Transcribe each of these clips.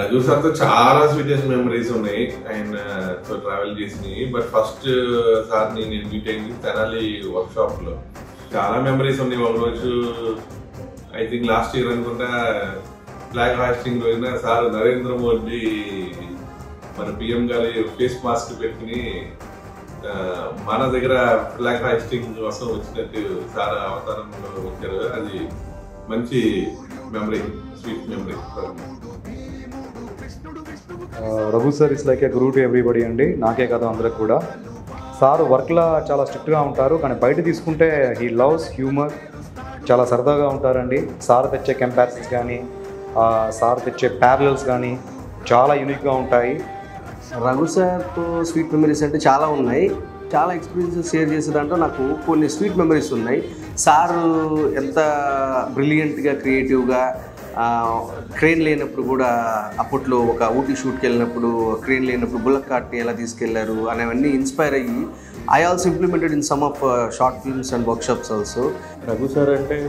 రఘు సార్తో చాలా sweetest memories ఉన్నాయి ఆయనతో ట్రావెల్ చేసినాయి. బట్ ఫస్ట్ సార్ని నేను మీట్ అయింది తెనాలి వర్క్ షాప్ లో. చాలా మెమరీస్ ఉన్నాయి. ఒక రోజు ఐ థింక్ లాస్ట్ ఇయర్ అనుకుంటా ఫ్లాగ్ హాస్టింగ్ రోజున సార్ నరేంద్ర మోదీ మన పిఎం గారి ఫేస్ మాస్క్ పెట్టుకుని మన దగ్గర ఫ్లాగ్ హాస్టింగ్ కోసం వచ్చినట్టు సార్ అవతారంలో వచ్చారు. అది మంచి memory, sweet memory. Raghu sir is like A Guru to everybody అండి, నాకే కదా అందరికి కూడా. సార్ వర్క్లో చాలా స్ట్రిక్ట్గా ఉంటారు, కానీ బయట తీసుకుంటే హీ లవ్స్ హ్యూమర్, చాలా సరదాగా ఉంటారండి. సార్ తెచ్చే కంపారిజన్స్ కానీ సార్ తెచ్చే ప్యారలల్స్ కానీ చాలా యూనిక్గా ఉంటాయి. రఘు సార్తో స్వీట్ మెమరీస్ అంటే చాలా ఉన్నాయి. చాలా ఎక్స్పీరియన్సెస్ షేర్ చేసే దాంట్లో నాకు కొన్ని స్వీట్ మెమరీస్ ఉన్నాయి. సారు ఎంత బ్రిలియంట్గా, క్రియేటివ్గా, క్రేన్ లేనప్పుడు కూడా అప్పట్లో ఒక ఊటీ షూట్కి వెళ్ళినప్పుడు క్రేన్ లేనప్పుడు బుల్లక్ కార్ట్ని ఎలా తీసుకెళ్లారు అనేవన్నీ ఇన్స్పైర్ అయ్యి I also implemented in some of short films and workshops also. Raghu sir అంటే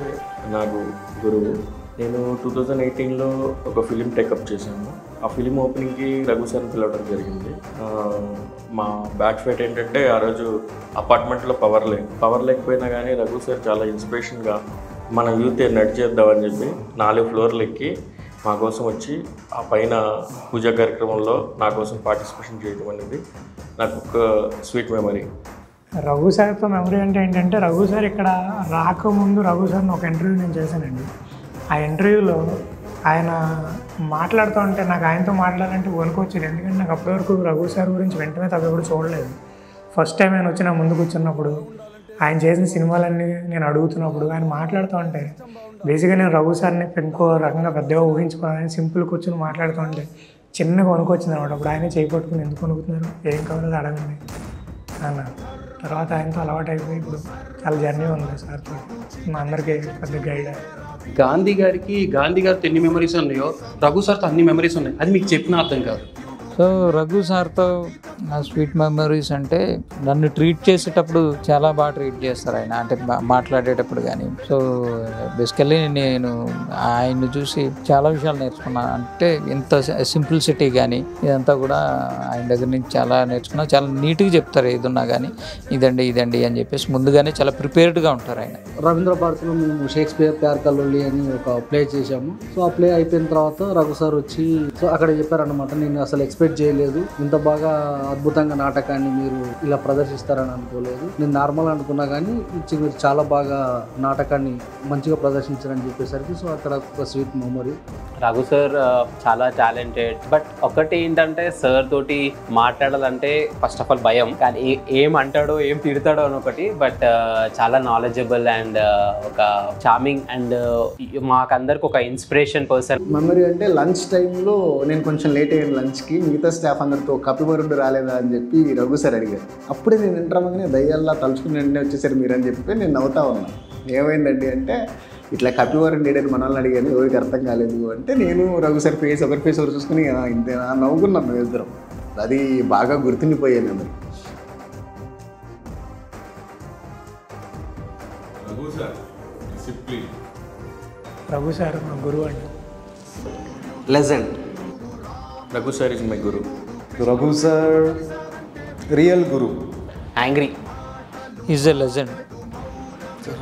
నాకు గురువు. నేను 2018లో ఒక ఫిలిం టేకప్ చేశాను. ఆ ఫిలిం ఓపెనింగ్కి రఘు సార్ని పిలవడం జరిగింది. మా బ్యాచ్ ఫైట్ ఏంటంటే ఆ రోజు అపార్ట్మెంట్లో పవర్ లేకపోయినా కానీ రఘు సార్ చాలా ఇన్స్పిరేషన్గా మన యూత్ నడిచేద్దామని చెప్పి 4 ఫ్లోర్లు ఎక్కి మా కోసం వచ్చి ఆ పైన పూజా కార్యక్రమంలో నా కోసం పార్టిసిపేషన్ చేయడం అనేది నాకు ఒక స్వీట్ మెమరీ. రఘు సార్తో మెమరీ అంటే ఏంటంటే, రఘు సార్ ఇక్కడ రాకముందు రఘు సార్ని ఒక ఇంటర్వ్యూ నేను చేశానండి. ఆ ఇంటర్వ్యూలో ఆయన మాట్లాడుతూ ఉంటే నాకు ఆయనతో మాట్లాడాలంటే వణుకొచ్చేది. ఎందుకంటే నాకు అప్పటి వరకు రఘు సార్ గురించి వెంటనే తప్ప ఎప్పుడు చూడలేదు. ఫస్ట్ టైం ఆయన వచ్చి నా ముందు కూర్చున్నప్పుడు, ఆయన చేసిన సినిమాలన్నీ నేను అడుగుతున్నప్పుడు ఆయన మాట్లాడుతూ ఉంటే బేసిక్గా నేను రఘు సార్ని ఇంకో రకంగా పెద్దగా ఊహించుకోవాలని సింపుల్ కూర్చొని మాట్లాడుతూ ఉంటే చిన్నగా వణుకొచ్చింది అనమాట. అప్పుడు ఆయనే చేయి పట్టుకుని ఎందుకు వణుకుతున్నారు, ఏం కావాలో అడగండి అన్న. తర్వాత ఆయనతో అలవాటు అయిపోయి ఇప్పుడు చాలా జర్నీ ఉంది సార్తో. మా అందరికీ పెద్ద గైడ్. గాంధీ గారితో ఎన్ని మెమరీస్ ఉన్నాయో రఘు సార్తో అన్ని మెమరీస్ ఉన్నాయి. అది మీకు చెప్పిన అర్థం కాదు. సో రఘు సార్తో నా స్వీట్ మెమరీస్ అంటే, నన్ను ట్రీట్ చేసేటప్పుడు చాలా బాగా ట్రీట్ చేస్తారు ఆయన, అంటే మాట్లాడేటప్పుడు కానీ. సో బేసికల్లీ నేను ఆయన్ని చూసి చాలా విషయాలు నేర్చుకున్నాను. అంటే ఇంత సింప్లిసిటీ కానీ ఇదంతా కూడా ఆయన దగ్గర నుంచి చాలా నేర్చుకున్నాను. చాలా నీట్గా చెప్తారు ఏదున్నా కానీ, ఇదండి అని చెప్పేసి ముందుగానే చాలా ప్రిపేర్డ్గా ఉంటారు ఆయన. రవీంద్ర భారతిలో మేము షేక్స్పియర్ ప్యార్ కల్లోలి అని ఒక ప్లే చేశాము. సో ఆ ప్లే అయిపోయిన తర్వాత రఘు సార్ వచ్చి సో అక్కడ చెప్పారనమాట, నేను అసలు ఎక్స్పెక్ట్ చేయలేదు, ఇంత బాగా అద్భుతంగా నాటకాన్ని మీరు ఇలా ప్రదర్శిస్తారని అనుకోలేదు, నేను నార్మల్ అనుకున్నా కానీ మీరు చాలా బాగా నాటకాన్ని మంచిగా ప్రదర్శించారని చెప్పేసరికి సో అక్కడ ఒక స్వీట్ మెమరీ. రఘు సార్ చాలా టాలెంటెడ్. బట్ ఒకటి ఏంటంటే, సార్ తోటి మాట్లాడాలంటే ఫస్ట్ ఆఫ్ ఆల్ భయం, కానీ ఏం అంటాడో ఏం తిడతాడో అని ఒకటి. బట్ చాలా నాలెడ్జబుల్ అండ్ ఒక చార్మింగ్ అండ్ మాకందరికి ఒక ఇన్స్పిరేషన్ పర్సన్. మెమరీ అంటే లంచ్ టైంలో నేను కొంచెం లేట్ అయ్యాను లంచ్కి, మిగతా స్టాఫ్ అందరితో కపివరుడు రాలేదా అని చెప్పి రఘు సార్ అడిగారు. అప్పుడే నేను ఇంటర్వ్యూగానే దయ్యాల్లా తలుచుకుని వెంటనే వచ్చేసారు మీరు అని చెప్పి నేను నవ్వుతా ఉన్నాను. ఏమైందండి అంటే, ఇట్లా కపివరుడు నీడని మనల్ని అడిగాను, ఎవరికి అర్థం కాలేదు అంటే, నేను రఘు సార్ ఫేస్ ఒకరి చూసుకుని ఇంతేనా నవ్వుకున్నాం మేము ఇద్దరం. అది బాగా గుర్తుండిపోయే మెమరీ. రఘు సార్ మా గురువు అండి. Legend. Raghu sir is my guru. Raghu sir real guru. Angry is a legend.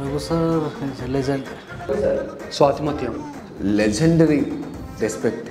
Raghu sir is a legend. Swathimuthyam legendary respect.